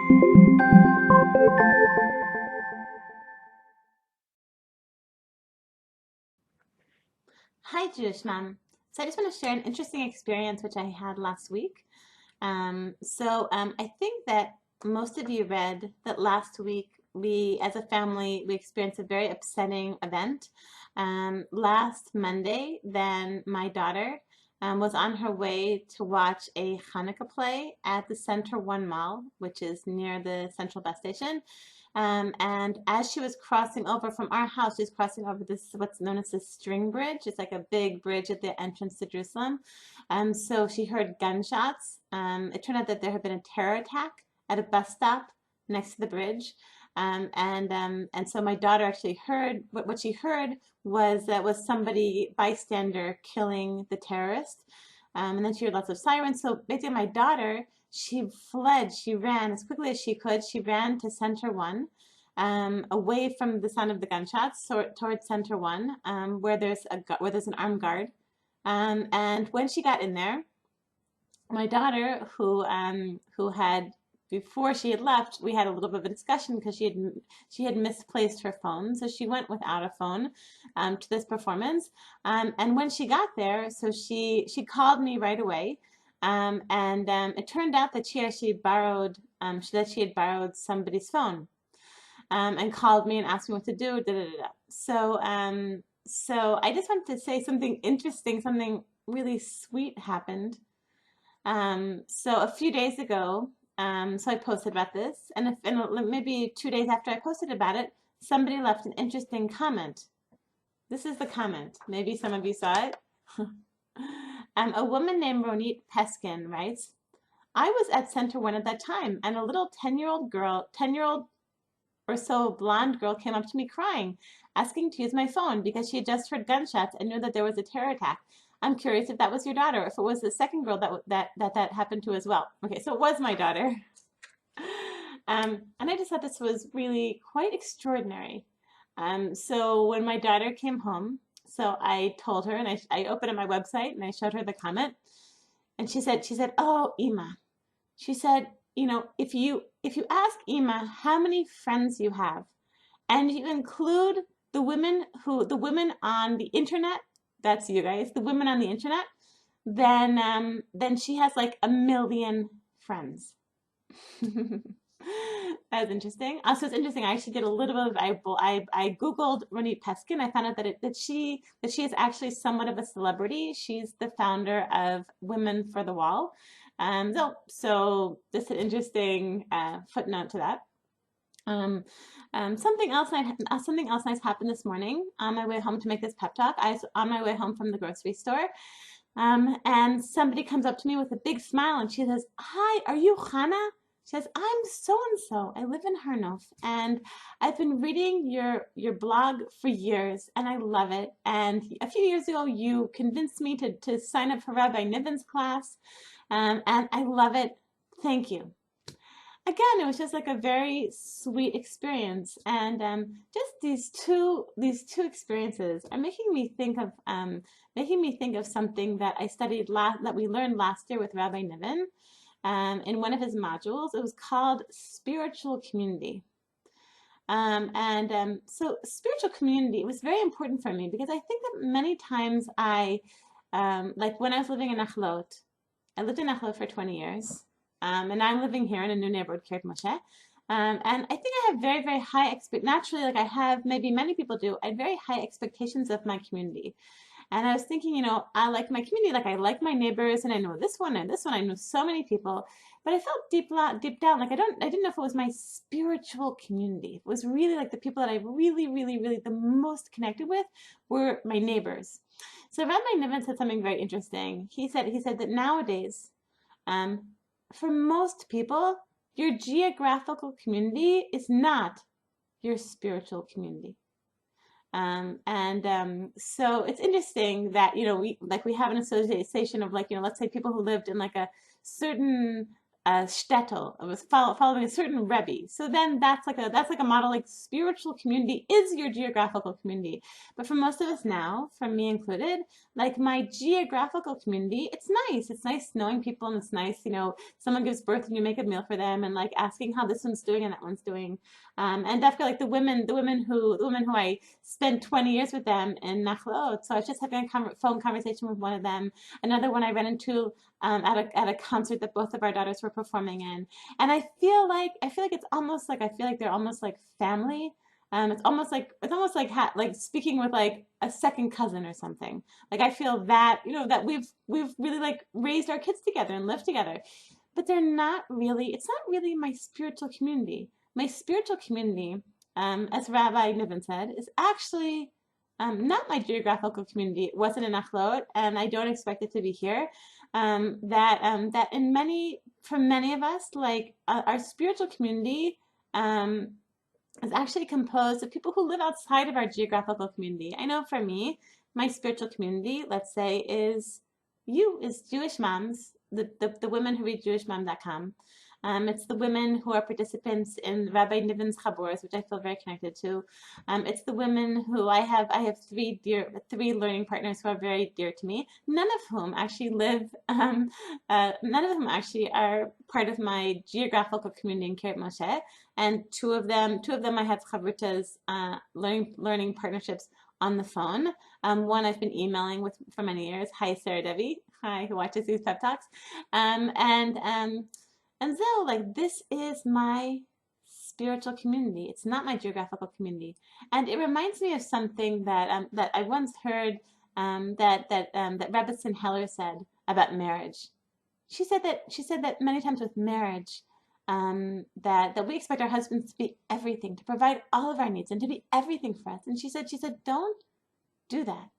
Hi, Jewish Mom. So I just want to share an interesting experience which I had last week. I think that most of you read that last week we, as a family, we experienced a very upsetting event. Last Monday, then my daughter was on her way to watch a Hanukkah play at the Center One Mall, which is near the Central Bus Station. And as she was crossing over from our house, she was crossing over this what's known as the string bridge. It's like a big bridge at the entrance to Jerusalem. So she heard gunshots. It turned out that there had been a terror attack at a bus stop next to the bridge. And so my daughter actually heard what she heard was that was somebody bystander killing the terrorist. And then she heard lots of sirens. So basically, my daughter, she fled, she ran as quickly as she could. She ran to Center One, away from the sound of the gunshots, towards Center One, where there's an armed guard. And when she got in there, my daughter, who had before she had left, we had a little bit of a discussion because she had misplaced her phone, so she went without a phone to this performance. And when she got there, so she called me right away, it turned out that she actually borrowed that she had borrowed somebody's phone, and called me and asked me what to do. Da, da, da, da. So I just wanted to say something interesting, something really sweet happened. So a few days ago, so I posted about this, and maybe 2 days after I posted about it, somebody left an interesting comment. This is the comment. Maybe some of you saw it. A woman named Ronit Peskin writes, I was at Center One at that time, and a little 10-year-old girl, 10-year-old or so blonde girl came up to me crying, asking to use my phone because she had just heard gunshots and knew that there was a terror attack. I'm curious if that was your daughter, or if it was the second girl that happened to as well. Okay, so it was my daughter. And I just thought this was really quite extraordinary. So when my daughter came home, so I told her, and I opened up my website and I showed her the comment, and she said, oh, Ima, she said, if you ask Ima how many friends you have, and you include the women on the internet, that's you guys, the women on the internet, then she has like 1 million friends. That's interesting. Also, it's interesting. I actually did a little bit of I googled Ronit Peskin. I found out that she is actually somewhat of a celebrity. She's the founder of Women for the Wall. So just an interesting footnote to that. Something else nice happened this morning on my way home to make this pep talk. I was on my way home from the grocery store, and somebody comes up to me with a big smile and she says, "Hi, are you Hannah?" She says, "I'm so and so. I live in Harnof, and I've been reading your blog for years, and I love it. And a few years ago, you convinced me to sign up for Rabbi Niven's class, and I love it. Thank you." Again, it was just like a very sweet experience, and just these two experiences are making me think of something that I studied that we learned last year with Rabbi Niven, in one of his modules. It was called spiritual community. So spiritual community was very important for me because I think that many times like when I was living in Achlot, I lived in Achlot for 20 years. And I'm living here in a new neighborhood, Kiryat Moshe. And I think I have very, very high naturally, like I have, maybe many people do, I have very high expectations of my community. And I was thinking, I like my community, like I like my neighbors, and I know this one and this one, I know so many people, but I felt deep down, like I didn't know if it was my spiritual community. It was really like the people that I really, really, really the most connected with were my neighbors. So Rabbi Niven said something very interesting. He said that nowadays, um, for most people, your geographical community is not your spiritual community. So it's interesting that we have an association of, like, let's say people who lived in like a certain shtetl. It was following a certain rebbe. So then that's like a model. Like spiritual community is your geographical community. But for most of us now, for me included, like my geographical community, it's nice. It's nice knowing people, and it's nice, someone gives birth and you make a meal for them, and like asking how this one's doing and that one's doing. And definitely like the women who I spent 20 years with them in Nachlaot. So I was just having a phone conversation with one of them. Another one I ran into at a concert that both of our daughters were performing in, and I feel like it's almost like I feel like they're almost like family. It's almost like speaking with like a second cousin or something. Like I feel that that we've really like raised our kids together and lived together, but they're not really. It's not really my spiritual community. My spiritual community, as Rabbi Niven said, is actually not my geographical community. It wasn't in Achlot, and I don't expect it to be here. That for many of us, like our spiritual community, is actually composed of people who live outside of our geographical community. I know for me, my spiritual community, let's say, is Jewish moms, the women who read jewishmom.com. It's the women who are participants in Rabbi Niven's Chaburs, which I feel very connected to. It's the women who I have three learning partners who are very dear to me, none of whom actually are part of my geographical community in Kiryat Moshe, and two of them I have chavrutas, learning partnerships on the phone. One I've been emailing with for many years. Hi, Sarah Devi. Hi, who watches these pep talks. And so, like, this is my spiritual community. It's not my geographical community, and it reminds me of something that I once heard, that Rebbetzin Heller said about marriage. She said that many times with marriage, that we expect our husbands to be everything, to provide all of our needs, and to be everything for us. And she said, don't do that.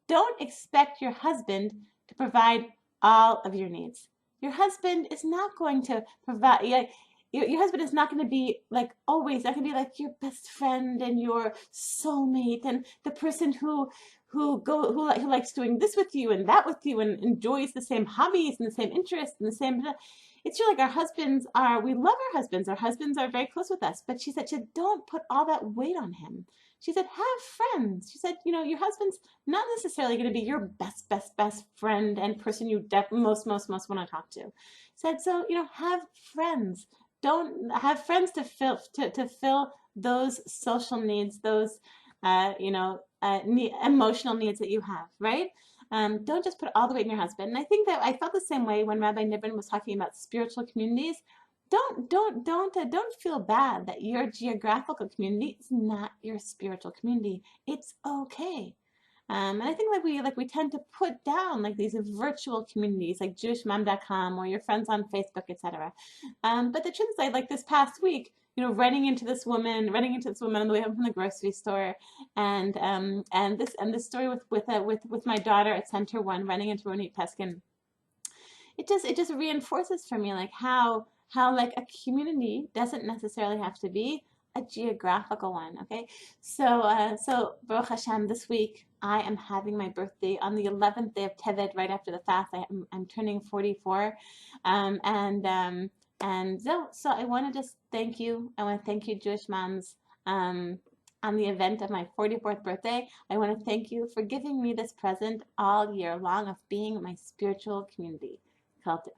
Don't expect your husband to provide all of your needs. Your husband is not going to provide. Your husband is not going to be like always. Not going to be like your best friend and your soulmate and the person who likes doing this with you and that with you and enjoys the same hobbies and the same interests and the same. It's true, like our husbands are. We love our husbands. Our husbands are very close with us. But she said, don't put all that weight on him. She said, have friends. She said, your husband's not necessarily going to be your best friend and person you most want to talk to. Said, so, have friends. Don't have friends to fill those social needs, those, emotional needs that you have, right? Don't just put all the weight in your husband. And I think that I felt the same way when Rabbi Niven was talking about spiritual communities. Don't feel bad that your geographical community is not your spiritual community. It's okay. And I think we tend to put down like these virtual communities like jewishmom.com or your friends on Facebook, etc. But the truth is, like this past week, running into this woman on the way home from the grocery store, and this story with my daughter at Center One, running into Ronit Peskin. It just reinforces for me like how like a community doesn't necessarily have to be a geographical one. Okay, so Baruch Hashem, this week I am having my birthday on the 11th day of Tevet, right after the fast. I'm turning 44, so I want to just thank you. I want to thank you, Jewish moms. On the event of my 44th birthday, I want to thank you for giving me this present all year long of being my spiritual community. Felt it.